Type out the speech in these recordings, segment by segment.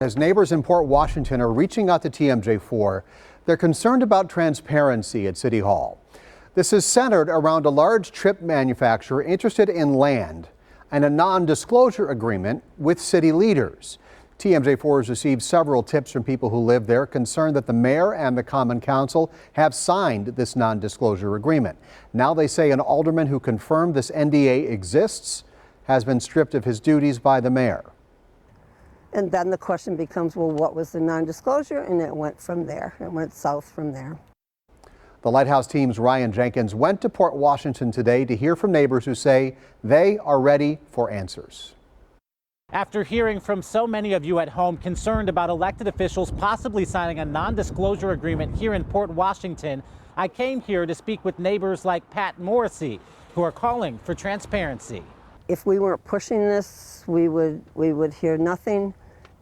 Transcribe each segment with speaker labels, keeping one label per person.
Speaker 1: As neighbors in Port Washington are reaching out to TMJ4, they're concerned about transparency at City Hall. This is centered around a large chip manufacturer interested in land and a non-disclosure agreement with city leaders. TMJ4 has received several tips from people who live there concerned that the mayor and the Common Council have signed this non-disclosure agreement. Now they say an alderman who confirmed this NDA exists has been stripped of his duties by the mayor.
Speaker 2: And then the question becomes, well, what was the non-disclosure? And it went from there. It went south from there.
Speaker 1: The Lighthouse team's Ryan Jenkins went to Port Washington today to hear from neighbors who say they are ready for answers.
Speaker 3: After hearing from so many of you at home concerned about elected officials possibly signing a non-disclosure agreement here in Port Washington, I came here to speak with neighbors like Pat Morrissey, who are calling for transparency.
Speaker 2: If we weren't pushing this, we would hear nothing,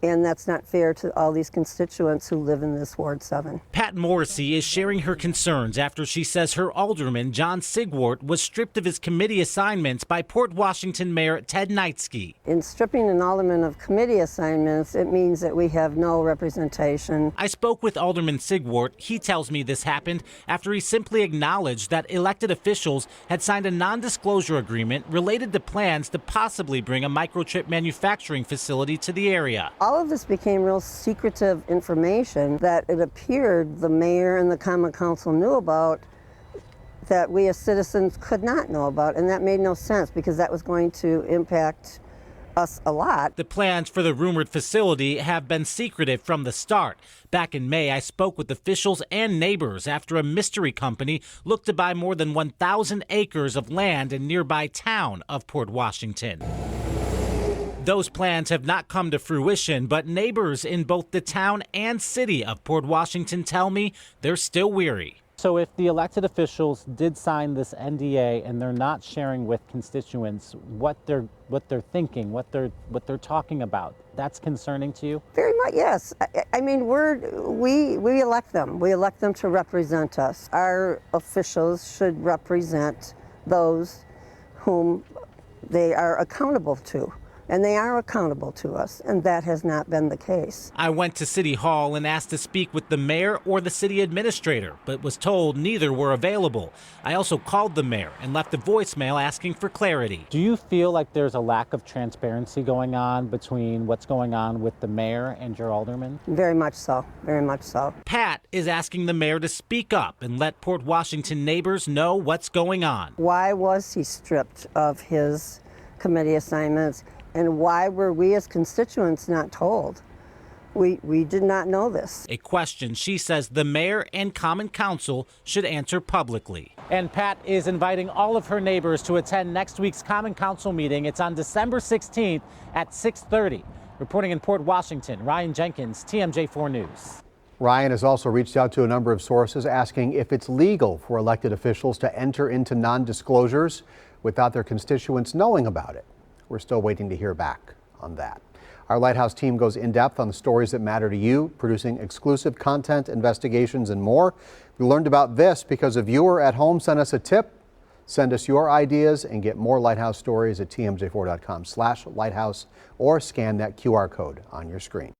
Speaker 2: and that's not fair to all these constituents who live in this Ward 7.
Speaker 3: Pat Morrissey is sharing her concerns after she says her alderman, John Sigwart, was stripped of his committee assignments by Port Washington Mayor Ted Knightsky.
Speaker 2: In stripping an alderman of committee assignments, it means that we have no representation.
Speaker 3: I spoke with Alderman Sigwart. He tells me this happened after he simply acknowledged that elected officials had signed a non-disclosure agreement related to plans to possibly bring a microchip manufacturing facility to the area.
Speaker 2: All of this became real secretive information that it appeared the mayor and the Common Council knew about that we as citizens could not know about, and that made no sense because that was going to impact us a lot.
Speaker 3: The plans for the rumored facility have been secretive from the start. Back in May, I spoke with officials and neighbors after a mystery company looked to buy more than 1,000 acres of land in nearby town of Port Washington. Those plans have not come to fruition, but neighbors in both the town and city of Port Washington tell me they're still weary. So if the elected officials did sign this NDA and they're not sharing with constituents what they're thinking, what they're talking about, that's concerning to you?
Speaker 2: Very much, yes. I mean, we elect them. We elect them to represent us. Our officials should represent those whom they are accountable to. And they are accountable to us, and that has not been the case.
Speaker 3: I went to City Hall and asked to speak with the mayor or the city administrator, but was told neither were available. I also called the mayor and left a voicemail asking for clarity. Do you feel like there's a lack of transparency going on between what's going on with the mayor and your alderman?
Speaker 2: Very much so, very much so.
Speaker 3: Pat is asking the mayor to speak up and let Port Washington neighbors know what's going on.
Speaker 2: Why was he stripped of his committee assignments? And why were we as constituents not told? We did not know this.
Speaker 3: A question she says the mayor and Common Council should answer publicly. And Pat is inviting all of her neighbors to attend next week's Common Council meeting. It's on December 16th at 6:30. Reporting in Port Washington, Ryan Jenkins, TMJ4 News.
Speaker 1: Ryan has also reached out to a number of sources asking if it's legal for elected officials to enter into non-disclosures without their constituents knowing about it. We're still waiting to hear back on that. Our Lighthouse team goes in depth on the stories that matter to you, producing exclusive content, investigations, and more. We learned about this because a viewer at home sent us a tip. Send us your ideas and get more Lighthouse stories at tmj4.com/lighthouse or scan that QR code on your screen.